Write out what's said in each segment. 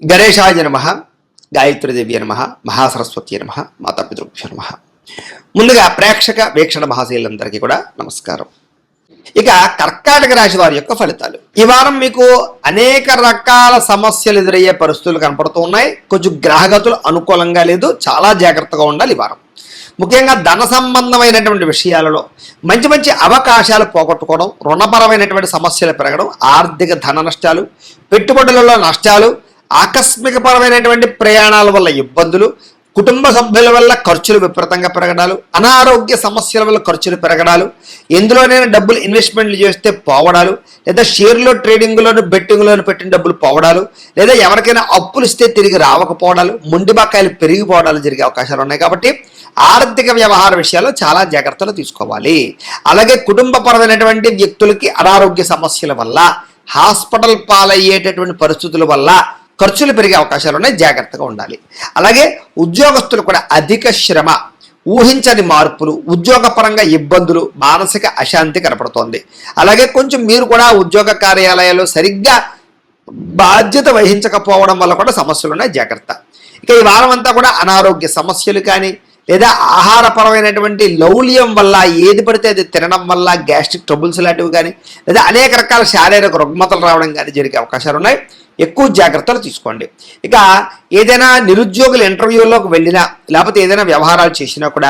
గణేశాయ నమః, గాయత్రీదేవి నమః, మహాసరస్వతి నమః, మాతాపితృభ్యో నమః. ముందుగా ప్రేక్షక వీక్షణ మహాశయులందరికీ కూడా నమస్కారం. ఇక కర్కాటక రాశి వారి యొక్క ఫలితాలు. ఈ వారం మీకు అనేక రకాల సమస్యలు ఎదురయ్యే పరిస్థితులు కనపడుతూ ఉన్నాయి. కొంచెం గ్రహగతులు అనుకూలంగా లేదు, చాలా జాగ్రత్తగా ఉండాలి ఈ వారం. ముఖ్యంగా ధన సంబంధమైనటువంటి విషయాలలో మంచి మంచి అవకాశాలు పోగొట్టుకోవడం, రుణపరమైనటువంటి సమస్యలు పెరగడం, ఆర్థిక ధన నష్టాలు, పెట్టుబడులలో నష్టాలు, ఆకస్మికపరమైనటువంటి ప్రయాణాల వల్ల ఇబ్బందులు, కుటుంబ సభ్యుల వల్ల ఖర్చులు విపరీతంగా పెరగడాలు, అనారోగ్య సమస్యల వల్ల ఖర్చులు పెరగడాలు, ఎందులోనైనా డబ్బులు ఇన్వెస్ట్మెంట్లు చేస్తే పోవడాలు, లేదా షేర్లో ట్రేడింగ్లోను బెట్టింగ్లోను పెట్టిన డబ్బులు పోవడాలు, లేదా ఎవరికైనా అప్పులు ఇస్తే తిరిగి రావకపోవడాలు, మొండి బకాయిలు పెరిగిపోవడాలు జరిగే అవకాశాలు ఉన్నాయి. కాబట్టి ఆర్థిక వ్యవహార విషయాల్లో చాలా జాగ్రత్తలు తీసుకోవాలి. అలాగే కుటుంబపరమైనటువంటి వ్యక్తులకి అనారోగ్య సమస్యల వల్ల, హాస్పిటల్ పాలయ్యేటటువంటి పరిస్థితుల వల్ల ఖర్చులు పెరిగే అవకాశాలు ఉన్నాయి, జాగ్రత్తగా ఉండాలి. అలాగే ఉద్యోగస్తులు కూడా అధిక శ్రమ, ఊహించని మార్పులు, ఉద్యోగపరంగా ఇబ్బందులు, మానసిక అశాంతి కనపడుతోంది. అలాగే కొంచెం మీరు కూడా ఉద్యోగ కార్యాలయాల్లో సరిగ్గా బాధ్యత వహించకపోవడం వల్ల కూడా సమస్యలు ఉన్నాయి, జాగ్రత్త. ఇక ఈ వారం అంతా కూడా అనారోగ్య సమస్యలు కానీ, లేదా ఆహారపరమైనటువంటి లౌల్యం వల్ల, ఏది పడితే అది తినడం వల్ల గ్యాస్ట్రిక్ ట్రబుల్స్ లాంటివి కానీ, లేదా అనేక రకాల శారీరక రుగ్మతలు రావడం కానీ జరిగే అవకాశాలు ఉన్నాయి. ఎక్కువ జాగ్రత్తలు తీసుకోండి. ఇక ఏదైనా నిరుద్యోగుల ఇంటర్వ్యూలోకి వెళ్ళినా, లేకపోతే ఏదైనా వ్యవహారాలు చేసినా కూడా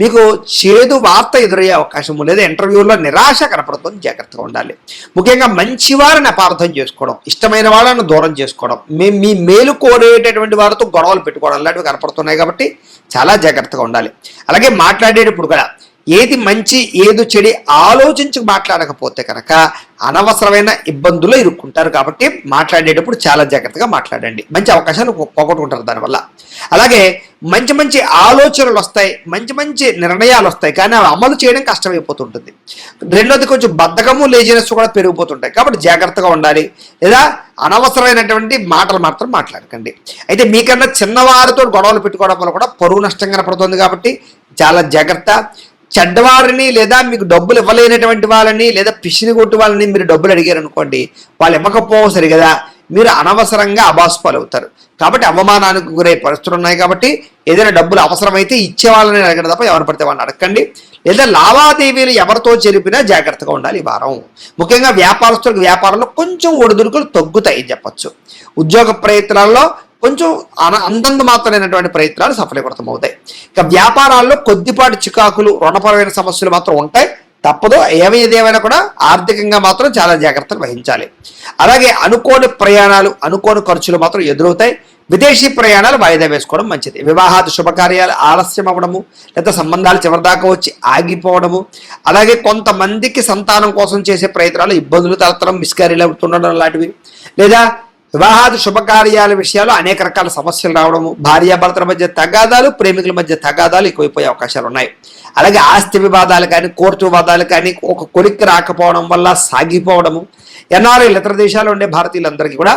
మీకు చేదు వార్త ఎదురయ్యే అవకాశం, లేదా ఇంటర్వ్యూలో నిరాశ కనపడుతుంది, జాగ్రత్తగా ఉండాలి. ముఖ్యంగా మంచి వారిని అపార్థం చేసుకోవడం, ఇష్టమైన వాళ్ళని దూరం చేసుకోవడం, మీ మేలు కోరేటటువంటి వారితో గొడవలు పెట్టుకోవడం లాంటివి కనపడుతున్నాయి. కాబట్టి చాలా జాగ్రత్తగా ఉండాలి. అలాగే మాట్లాడేటప్పుడు కూడా ఏది మంచి ఏది చెడు ఆలోచించి మాట్లాడకపోతే కనుక అనవసరమైన ఇబ్బందులు ఇరుక్కుంటారు. కాబట్టి మాట్లాడేటప్పుడు చాలా జాగ్రత్తగా మాట్లాడండి, మంచి అవకాశాలు పోగొట్టుకుంటారు దానివల్ల. అలాగే మంచి మంచి ఆలోచనలు వస్తాయి, మంచి మంచి నిర్ణయాలు వస్తాయి, కానీ అవి అమలు చేయడం కష్టమైపోతుంటుంది. రెండోది కొంచెం బద్ధకము, లేజినెస్ కూడా పెరిగిపోతుంటాయి. కాబట్టి జాగ్రత్తగా ఉండాలి. లేదా అనవసరమైనటువంటి మాటలు మాత్రం మాట్లాడకండి. అయితే మీకన్నా చిన్నవారితో గొడవలు పెట్టుకోవడం వల్ల కూడా పరువు నష్టం కనపడుతుంది. కాబట్టి చాలా జాగ్రత్త. చెడ్డవారిని, లేదా మీకు డబ్బులు ఇవ్వలేనటువంటి వాళ్ళని, లేదా పిసిని కొట్టు వాళ్ళని మీరు డబ్బులు అడిగారు అనుకోండి, వాళ్ళు ఇవ్వకపోవు సరి కదా, మీరు అనవసరంగా అబాస్పాలు అవుతారు. కాబట్టి అవమానానికి గురే పరిస్థితులు ఉన్నాయి. కాబట్టి ఏదైనా డబ్బులు అవసరమైతే ఇచ్చేవాళ్ళని అడగడం తప్ప ఎవరు పడితే వాళ్ళని అడగండి. లేదా లావాదేవీలు ఎవరితో జరిపినా జాగ్రత్తగా ఉండాలి ఈ వారం. ముఖ్యంగా వ్యాపారస్తులకు వ్యాపారంలో కొంచెం ఒడిదుడుకులు తగ్గుతాయి చెప్పచ్చు. ఉద్యోగ ప్రయత్నాల్లో కొంచెం అంతంత మాత్రమైనటువంటి ప్రయత్నాలు సఫలీకృతమవుతాయి. ఇక వ్యాపారాల్లో కొద్దిపాటి చికాకులు, రుణపరమైన సమస్యలు మాత్రం ఉంటాయి, తప్పదు. ఏదేమైనా కూడా ఆర్థికంగా మాత్రం చాలా జాగ్రత్తలు వహించాలి. అలాగే అనుకోని ప్రయాణాలు, అనుకోని ఖర్చులు మాత్రం ఎదురవుతాయి. విదేశీ ప్రయాణాలు వాయిదా వేసుకోవడం మంచిది. వివాహాది శుభకార్యాలు ఆలస్యం అవ్వడము, లేదా సంబంధాలు చివరిదాకా వచ్చి ఆగిపోవడము, అలాగే కొంతమందికి సంతానం కోసం చేసే ప్రయత్నాలు ఇబ్బందులు తలెత్తడం, మిస్క్యారీలు అవుతుండడం లాంటివి, లేదా వివాహాది శుభకార్యాల విషయాలు అనేక రకాల సమస్యలు రావడము, భార్యాభర్తల మధ్య తగాదాలు, ప్రేమికుల మధ్య తగాదాలు ఎక్కువైపోయే అవకాశాలు ఉన్నాయి. అలాగే ఆస్తి వివాదాలు కానీ, కోర్టు వివాదాలు కానీ ఒక కొలిక్కి రాకపోవడం వల్ల సాగిపోవడము, ఎన్ఆర్ఐలు ఇతర దేశాల్లో ఉండే భారతీయులందరికీ కూడా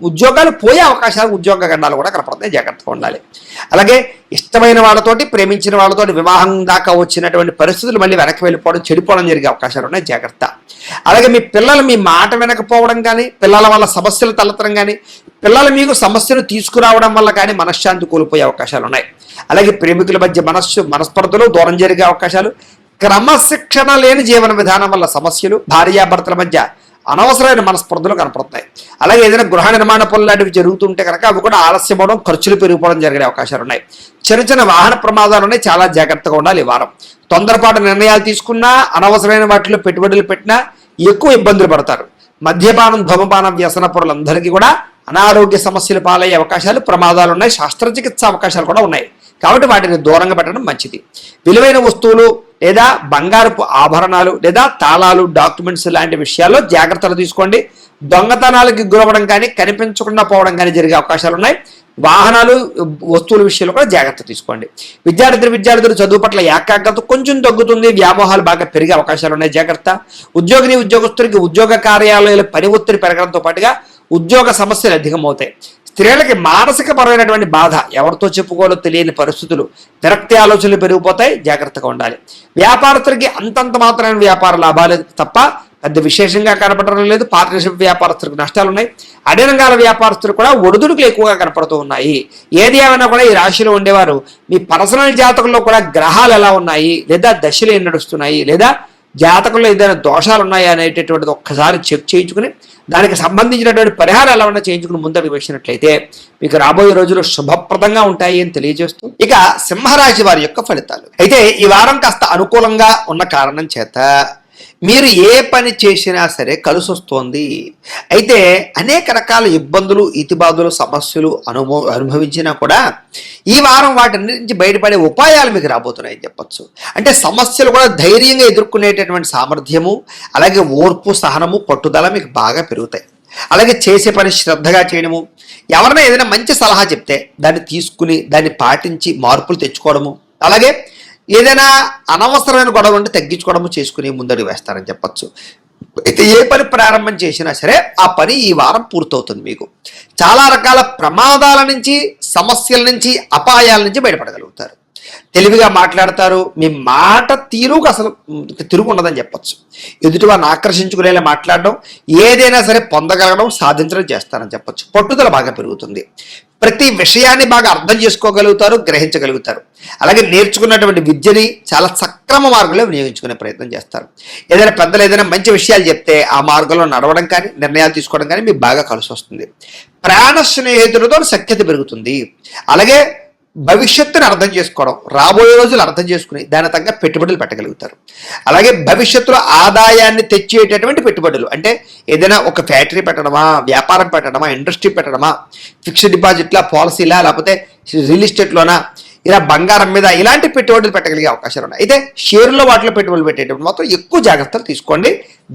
ఉద్యోగాలు పోయే అవకాశాలు, ఉద్యోగ గండాలు కూడా కనపడుతున్నాయి, జాగ్రత్తగా ఉండాలి. అలాగే ఇష్టమైన వాళ్ళతోటి, ప్రేమించిన వాళ్ళతోటి వివాహం దాకా వచ్చినటువంటి పరిస్థితులు మళ్ళీ వెనక్కి వెళ్ళిపోవడం, చెడిపోవడం జరిగే అవకాశాలు ఉన్నాయి, జాగ్రత్త. అలాగే మీ పిల్లలు మీ మాట వినకపోవడం కానీ, పిల్లల వల్ల సమస్యలు తలెత్తడం కానీ, పిల్లలు మీకు సమస్యలు తీసుకురావడం వల్ల కానీ మనశ్శాంతి కోల్పోయే అవకాశాలు ఉన్నాయి. అలాగే ప్రేమికుల మధ్య మనస్పర్ధలు, దూరం జరిగే అవకాశాలు, క్రమశిక్షణ లేని జీవన విధానం వల్ల సమస్యలు, భార్యాభర్తల మధ్య అనవసరమైన మనస్పర్ధలు కనపడుతున్నాయి. అలాగే ఏదైనా గృహ నిర్మాణ పనులు లాంటివి జరుగుతుంటే కనుక అవి కూడా ఆలస్యం అవడం, ఖర్చులు పెరిగిపోవడం జరిగే అవకాశాలు ఉన్నాయి. చిన్న చిన్న వాహన ప్రమాదాలు ఉన్నాయి, చాలా జాగ్రత్తగా ఉండాలి ఈ వారం. తొందరపాటు నిర్ణయాలు తీసుకున్నా, అనవసరమైన వాటిలో పెట్టుబడులు పెట్టినా ఎక్కువ ఇబ్బందులు పడతారు. మద్యపానం, ధూమపానం వ్యసన పరులందరికీ కూడా అనారోగ్య సమస్యలు పాలయ్యే అవకాశాలు, ప్రమాదాలు ఉన్నాయి. శస్త్రచికిత్స అవకాశాలు కూడా ఉన్నాయి. కాబట్టి వాటిని దూరంగా పెట్టడం మంచిది. విలువైన వస్తువులు లేదా బంగారపు ఆభరణాలు, లేదా తాళాలు, డాక్యుమెంట్స్ లాంటి విషయాల్లో జాగ్రత్తలు తీసుకోండి. దొంగతనాలకి గురవడం కానీ, కనిపించకుండా పోవడం కానీ జరిగే అవకాశాలు ఉన్నాయి. వాహనాలు, వస్తువుల విషయంలో కూడా జాగ్రత్త తీసుకోండి. విద్యార్థులు చదువు పట్ల ఏకాగ్రత కొంచెం తగ్గుతుంది, వ్యామోహాలు బాగా పెరిగే అవకాశాలు ఉన్నాయి, జాగ్రత్త. ఉద్యోగస్తులకి ఉద్యోగ కార్యాలయాల పని ఒత్తిడి పెరగడంతో పాటుగా ఉద్యోగ సమస్యలు అధికమవుతాయి. స్త్రీలకి మానసిక పరమైనటువంటి బాధ, ఎవరితో చెప్పుకోవాలో తెలియని పరిస్థితులు, విరక్తి ఆలోచనలు పెరిగిపోతాయి, జాగ్రత్తగా ఉండాలి. వ్యాపారస్తులకి అంతంత మాత్రమైన వ్యాపార లాభాలు తప్ప పెద్ద విశేషంగా కనపడడం లేదు. పార్ట్నర్షిప్ వ్యాపారస్తులకు నష్టాలు ఉన్నాయి. అడేనంగాల వ్యాపారస్తులు కూడా ఒడిదుడుకులు ఎక్కువగా కనపడుతూ ఉన్నాయి. ఏది ఏమైనా కూడా ఈ రాశిలో ఉండేవారు మీ పర్సనల్ జాతకంలో కూడా గ్రహాలు ఎలా ఉన్నాయి, లేదా దశలు ఏం నడుస్తున్నాయి, లేదా జాతకంలో ఏదైనా దోషాలు ఉన్నాయా అనేటటువంటిది ఒక్కసారి చెక్ చేయించుకుని దానికి సంబంధించినటువంటి పరిహారం ఎలా ఉన్నా చేయించుకుని ముందడుగు వేసినట్లయితే మీకు రాబోయే రోజులు శుభప్రదంగా ఉంటాయి అని తెలియజేస్తూ ఇక సింహరాశి వారి యొక్క ఫలితాలు. అయితే ఈ వారం కాస్త అనుకూలంగా ఉన్న కారణం చేత మీరు ఏ పని చేసినా సరే కలిసి వస్తోంది. అయితే అనేక రకాల ఇబ్బందులు, ఇతిబాధలు, సమస్యలు అనుభవించినా కూడా ఈ వారం వాటి నుంచి బయటపడే ఉపాయాలు మీకు రాబోతున్నాయని చెప్పచ్చు. అంటే సమస్యలు కూడా ధైర్యంగా ఎదుర్కొనేటటువంటి సామర్థ్యము, అలాగే ఓర్పు, సహనము, పట్టుదల మీకు బాగా పెరుగుతాయి. అలాగే చేసే పని శ్రద్ధగా చేయడము, ఎవరైనా ఏదైనా మంచి సలహా చెప్తే దాన్ని తీసుకుని దాన్ని పాటించి మార్పులు తెచ్చుకోవడము, అలాగే ఏదైనా అనవసరమైన గొడవ ఉంటే తగ్గించుకోవడము చేసుకుని ముందడుగు వేస్తారని చెప్పచ్చు. అయితే ఏ పని ప్రారంభం చేసినా సరే ఆ పని ఈ వారం పూర్తవుతుంది. మీకు చాలా రకాల ప్రమాదాల నుంచి, సమస్యల నుంచి, అపాయాల నుంచి బయటపడగలుగుతారు. తెలివిగా మాట్లాడతారు. మీ మాట తీరుకు అసలు తిరుగు ఉండదని చెప్పచ్చు. ఎదుటివారిని ఆకర్షించుకునేలా మాట్లాడడం, ఏదైనా సరే పొందగలగడం, సాధించడం చేస్తారని చెప్పచ్చు. పట్టుదల బాగా పెరుగుతుంది. ప్రతి విషయాన్ని బాగా అర్థం చేసుకోగలుగుతారు, గ్రహించగలుగుతారు. అలాగే నేర్చుకున్నటువంటి విద్యని చాలా సక్రమ మార్గంలో వినియోగించుకునే ప్రయత్నం చేస్తారు. ఏదైనా పెద్దలు ఏదైనా మంచి విషయాలు చెప్తే ఆ మార్గంలో నడవడం కానీ, నిర్ణయాలు తీసుకోవడం కానీ మీకు బాగా కలిసి వస్తుంది. ప్రాణ స్నేహితులతో సఖ్యత పెరుగుతుంది. అలాగే భవిష్యత్తుని అర్థం చేసుకోవడం, రాబోయే రోజులు అర్థం చేసుకుని దాని తగ్గ పెట్టుబడులు పెట్టగలుగుతారు. అలాగే భవిష్యత్తులో ఆదాయాన్ని తెచ్చేటటువంటి పెట్టుబడులు, అంటే ఏదైనా ఒక ఫ్యాక్టరీ పెట్టడమా, వ్యాపారం పెట్టడమా, ఇండస్ట్రీ పెట్టడమా, ఫిక్స్డ్ డిపాజిట్లా, పాలసీలా, లేకపోతే రియల్ ఎస్టేట్లోనా, ఇలా బంగారం మీద ఇలాంటి పెట్టుబడులు పెట్టగలిగే అవకాశాలు ఉన్నాయి. అయితే షేర్లో వాటిలో పెట్టుబడులు పెట్టేటప్పుడు మాత్రం ఎక్కువ జాగ్రత్తలు తీసుకోండి.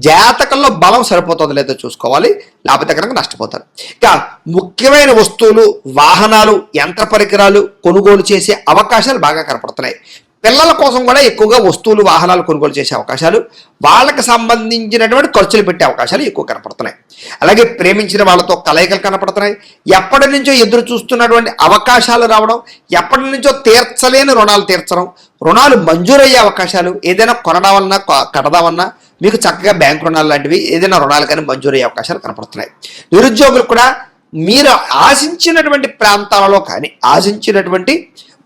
జాతకంలో బలం సరిపోతుందో లేదో చూసుకోవాలి, లేకపోతే కనుక నష్టపోతారు. ఇక ముఖ్యమైన వస్తువులు, వాహనాలు, యంత్ర పరికరాలు కొనుగోలు చేసే అవకాశాలు బాగా కనపడుతున్నాయి. పిల్లల కోసం కూడా ఎక్కువగా వస్తువులు, వాహనాలు కొనుగోలు చేసే అవకాశాలు, వాళ్ళకి సంబంధించినటువంటి ఖర్చులు పెట్టే అవకాశాలు ఎక్కువ కనపడుతున్నాయి. అలాగే ప్రేమించిన వాళ్ళతో కలయికలు కనపడుతున్నాయి. ఎప్పటి నుంచో ఎదురు చూస్తున్నటువంటి అవకాశాలు రావడం, ఎప్పటి నుంచో తీర్చలేని రుణాలు తీర్చడం, రుణాలు మంజూరయ్యే అవకాశాలు, ఏదైనా కొనడామన్నా కడదామన్నా మీకు చక్కగా బ్యాంకు రుణాలు లాంటివి ఏదైనా రుణాలు కానీ మంజూరయ్యే అవకాశాలు కనపడుతున్నాయి. నిరుద్యోగులు కూడా మీరు ఆశించినటువంటి ప్రాంతాలలో కానీ, ఆశించినటువంటి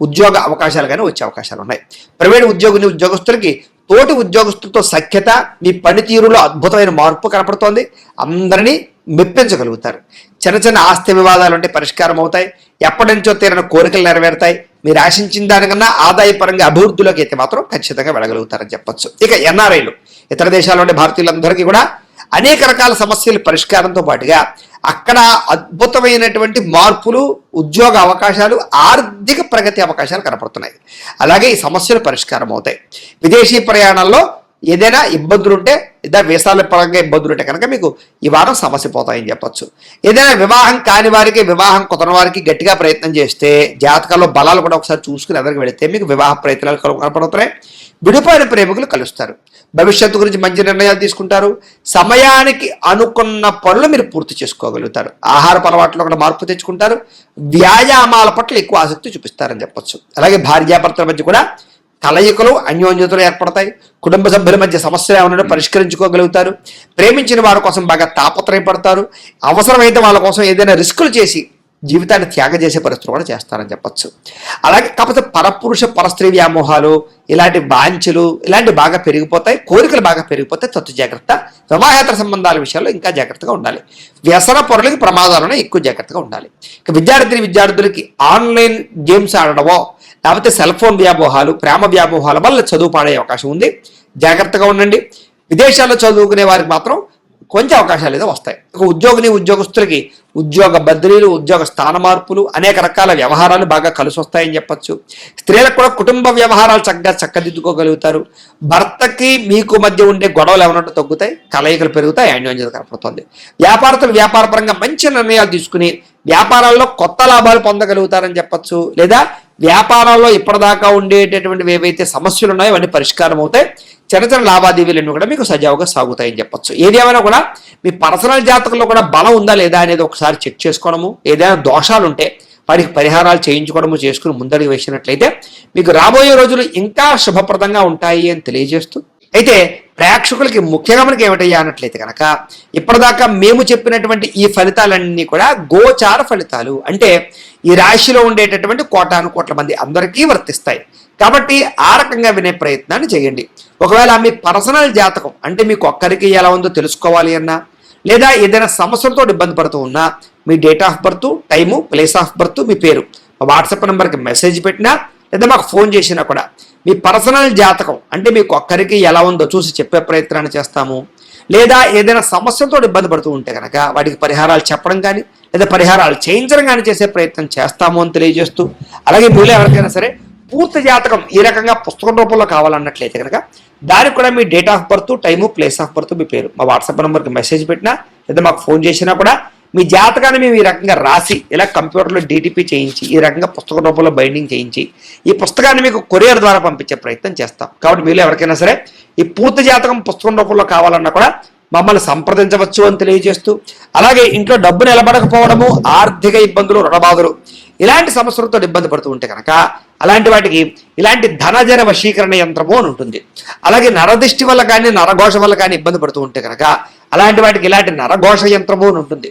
ఉద్యోగ అవకాశాలు కానీ వచ్చే అవకాశాలు ఉన్నాయి. ప్రైవేట్ ఉద్యోగస్తులకి తోటి ఉద్యోగస్తులతో సఖ్యత, మీ పనితీరులో అద్భుతమైన మార్పు కనపడుతోంది. అందరినీ మెప్పించగలుగుతారు. చిన్న చిన్న ఆస్తి వివాదాలు అంటే పరిష్కారం అవుతాయి. ఎప్పటి నుంచో తీరిన కోరికలు నెరవేరుతాయి. మీరు ఆశించిన దానికన్నా ఆదాయపరంగా అభివృద్ధిలోకి అయితే మాత్రం ఖచ్చితంగా వెళ్ళగలుగుతారని చెప్పచ్చు. ఇక ఎన్ఆర్ఐలు, ఇతర దేశాల్లో ఉండే భారతీయులందరికీ కూడా అనేక రకాల సమస్యల పరిష్కారంతో పాటుగా అక్కడ అద్భుతమైనటువంటి మార్పులు, ఉద్యోగ అవకాశాలు, ఆర్థిక ప్రగతి అవకాశాలు కనపడుతున్నాయి. అలాగే ఈ సమస్యలు పరిష్కారం అవుతాయి. విదేశీ ప్రయాణాల్లో ఏదైనా ఇబ్బందులు ఉంటే, లేదా వీసాల పరంగా ఇబ్బందులు ఉంటే కనుక మీకు ఈ వారం సమస్య పోతాయని చెప్పచ్చు. ఏదైనా వివాహం కాని వారికి, వివాహం కుదరని వారికి గట్టిగా ప్రయత్నం చేస్తే, జాతకాల్లో బలాలు కూడా ఒకసారి చూసుకుని ఎదురుకు వెళితే మీకు వివాహ ప్రయత్నాలు కనపడుతున్నాయి. విడిపోయిన ప్రేమికులు కలుస్తారు. భవిష్యత్తు గురించి మంచి నిర్ణయాలు తీసుకుంటారు. సమయానికి అనుకున్న పనులు మీరు పూర్తి చేసుకోగలుగుతారు. ఆహారపు అలవాట్లో కూడా మార్పు తెచ్చుకుంటారు. వ్యాయామాల పట్ల ఎక్కువ ఆసక్తి చూపిస్తారని చెప్పచ్చు. అలాగే భార్యాభర్తల మధ్య కూడా కలయికలు, అన్యోన్యతలు ఏర్పడతాయి. కుటుంబ సభ్యుల మధ్య సమస్యలు ఏమన్నా పరిష్కరించుకోగలుగుతారు. ప్రేమించిన వారి కోసం బాగా తాపత్రయపడతారు. అవసరమైతే వాళ్ళ కోసం ఏదైనా రిస్కులు చేసి జీవితాన్ని త్యాగం చేసే పరిస్థితులు కూడా చేస్తారని చెప్పచ్చు. అలాగే కాకపోతే పరపురుష పరస్త్రీ వ్యామోహాలు, ఇలాంటి వాంఛలు ఇలాంటివి బాగా పెరిగిపోతాయి. కోరికలు బాగా పెరిగిపోతాయి. తత్తు జాగ్రత్త. వివాహేతర సంబంధాల విషయాల్లో ఇంకా జాగ్రత్తగా ఉండాలి. వ్యసన పొరలకి ప్రమాదాలను ఎక్కువ జాగ్రత్తగా ఉండాలి. ఇక విద్యార్థులకి ఆన్లైన్ గేమ్స్ ఆడడమో, లేకపోతే సెల్ ఫోన్ వ్యామోహాలు, ప్రేమ వ్యామోహాల వల్ల చదువు పాడే అవకాశం ఉంది. జాగ్రత్తగా ఉండండి. విదేశాల్లో చదువుకునే వారికి మాత్రం కొంచెం అవకాశాలు ఏదో వస్తాయి. ఒక ఉద్యోగస్తులకి ఉద్యోగ బదిలీలు, ఉద్యోగ స్థాన మార్పులు, అనేక రకాల వ్యవహారాలు బాగా కలిసి వస్తాయని చెప్పచ్చు. స్త్రీలకు కూడా కుటుంబ వ్యవహారాలు చక్కదిద్దుకోగలుగుతారు. భర్తకి మీకు మధ్య ఉండే గొడవలు ఏమన్నట్టు తగ్గుతాయి. కలయికలు పెరుగుతాయి. అన్యోన్యత కనపడుతుంది. వ్యాపారస్తులు వ్యాపారపరంగా మంచి నిర్ణయాలు తీసుకుని వ్యాపారాల్లో కొత్త లాభాలు పొందగలుగుతారని చెప్పచ్చు. లేదా వ్యాపారాల్లో ఇప్పటిదాకా ఉండేటటువంటివి ఏవైతే సమస్యలు ఉన్నాయో అవన్నీ పరిష్కారం అవుతాయి. చిన్న చిన్న లావాదేవీలన్నీ కూడా మీకు సజావుగా సాగుతాయని చెప్పచ్చు. ఏదేమైనా కూడా మీ పర్సనల్ జాతకంలో కూడా బలం ఉందా లేదా అనేది ఒకసారి చెక్ చేసుకోవడము, ఏదైనా దోషాలు ఉంటే వాటికి పరిహారాలు చేయించుకోవడము చేసుకుని ముందడుగు వేసినట్లయితే మీకు రాబోయే రోజులు ఇంకా శుభప్రదంగా ఉంటాయి అని తెలియజేస్తూ అయితే ప్రేక్షకులకి ముఖ్యంగా మనకి ఏమిటయ్యా అన్నట్లయితే కనుక ఇప్పటిదాకా మేము చెప్పినటువంటి ఈ ఫలితాలన్నీ కూడా గోచార ఫలితాలు, అంటే ఈ రాశిలో ఉండేటటువంటి కోటాను కోట్ల మంది అందరికీ వర్తిస్తాయి. కాబట్టి ఆ రకంగా వినే ప్రయత్నాన్ని చేయండి. ఒకవేళ మీ పర్సనల్ జాతకం అంటే మీకు ఒక్కరికి ఎలా ఉందో తెలుసుకోవాలి అన్నా, లేదా ఏదైనా సమస్యలతో ఇబ్బంది పడుతూ ఉన్నా మీ date of birth, time, place of birth, మీ పేరు మా వాట్సాప్ నెంబర్కి మెసేజ్ పెట్టినా లేదా మాకు ఫోన్ చేసినా కూడా మీ పర్సనల్ జాతకం అంటే మీకు ఒక్కరికి ఎలా ఉందో చూసి చెప్పే ప్రయత్నాన్ని చేస్తాము. లేదా ఏదైనా సమస్యలతో ఇబ్బంది పడుతూ ఉంటే కనుక వాటికి పరిహారాలు చెప్పడం కానీ లేదా పరిహారాలు చేయించడం కానీ చేసే ప్రయత్నం చేస్తాము అని తెలియజేస్తూ, అలాగే మీలో ఎవరికైనా సరే పూర్తి జాతకం ఈ రకంగా పుస్తకం రూపంలో కావాలన్నట్లయితే కనుక దానికి కూడా మీ date of birth, time, place of birth, మీ పేరు మా వాట్సాప్ నెంబర్కి మెసేజ్ పెట్టినా లేదా మాకు ఫోన్ చేసినా కూడా మీ జాతకాన్ని మేము ఈ రకంగా రాసి ఇలా కంప్యూటర్లో DTP చేయించి ఈ రకంగా పుస్తక రూపంలో బైండింగ్ చేయించి ఈ పుస్తకాన్ని మీకు కొరియర్ ద్వారా పంపించే ప్రయత్నం చేస్తాం. కాబట్టి మీలో ఎవరికైనా సరే ఈ పూర్తి జాతకం పుస్తకం రూపంలో కావాలన్నా కూడా మమ్మల్ని సంప్రదించవచ్చు అని తెలియజేస్తూ, అలాగే ఇంట్లో డబ్బు నిలబడకపోవడము, ఆర్థిక ఇబ్బందులు, రుణబాధలు ఇలాంటి సమస్యలతో ఇబ్బంది పడుతూ ఉంటే కనుక అలాంటి వాటికి ఇలాంటి ధనజన వశీకరణ యంత్రము అని ఉంటుంది. అలాగే నరదిష్టి వల్ల కానీ నరఘోష వల్ల కానీ ఇబ్బంది పడుతూ ఉంటే కనుక అలాంటి వాటికి ఇలాంటి నరఘోష యంత్రము అని ఉంటుంది.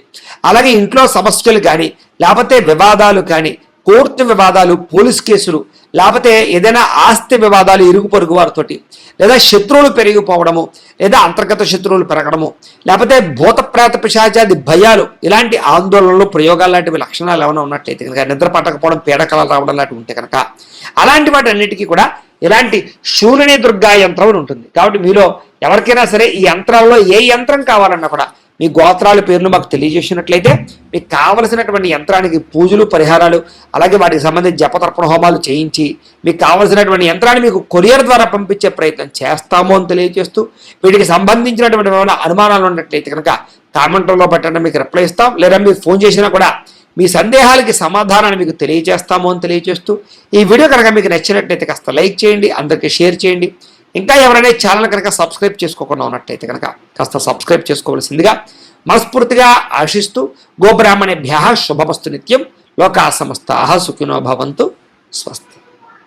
అలాగే ఇంట్లో సమస్యలు కానీ లేకపోతే వివాదాలు కానీ, కోర్టు వివాదాలు, పోలీస్ కేసులు, లేకపోతే ఏదైనా ఆస్తి వివాదాలు ఇరుగు పొరుగు వారితోటి, లేదా శత్రువులు పెరిగిపోవడము, లేదా అంతర్గత శత్రువులు పెరగడము, లేకపోతే భూతప్రేత పిశాచాది భయాలు, ఇలాంటి ఆందోళనలు, ప్రయోగాలు లాంటివి లక్షణాలు ఏమైనా ఉన్నట్లయితే కనుక, నిద్ర పట్టకపోవడం, పీడకలలు రావడం లాంటివి ఉంటే కనుక అలాంటి వాటి అన్నిటికీ కూడా ఇలాంటి శూలిని దుర్గా యంత్రం ఉంటుంది. కాబట్టి మీలో ఎవరికైనా సరే ఈ యంత్రాల్లో ఏ యంత్రం కావాలన్నా కూడా మీ గోత్రాల పేర్లు మాకు తెలియజేసినట్లయితే మీకు కావలసినటువంటి యంత్రానికి పూజలు, పరిహారాలు, అలాగే వాటికి సంబంధించి జపతర్పణ హోమాలు చేయించి మీకు కావలసినటువంటి యంత్రాన్ని మీకు కొరియర్ ద్వారా పంపించే ప్రయత్నం చేస్తాము అని తెలియజేస్తూ, వీటికి సంబంధించినటువంటి ఏమైనా అనుమానాలు ఉన్నట్లయితే కనుక కామెంట్లో పెట్టండి, మీకు రిప్లై ఇస్తాం. లేదా మీరు ఫోన్ చేసినా కూడా మీ సందేహాలకి సమాధానాన్ని మీకు తెలియజేస్తాము అని తెలియజేస్తూ, ఈ వీడియో కనుక మీకు నచ్చినట్లయితే కాస్త లైక్ చేయండి, అందరికీ షేర్ చేయండి. ఇంకా ఎవరైనా ఛానల్ కనుక సబ్స్క్రైబ్ చేసుకోకుండా ఉన్నట్లయితే కనుక కాస్త సబ్స్క్రైబ్ చేసుకోవాల్సిందిగా మనస్ఫూర్తిగా ఆశిస్తూ, గోబ్రాహ్మణేభ్యః శుభమస్తు నిత్యం, లోకా సమస్తాః సుఖినో భవంతు, స్వస్తి.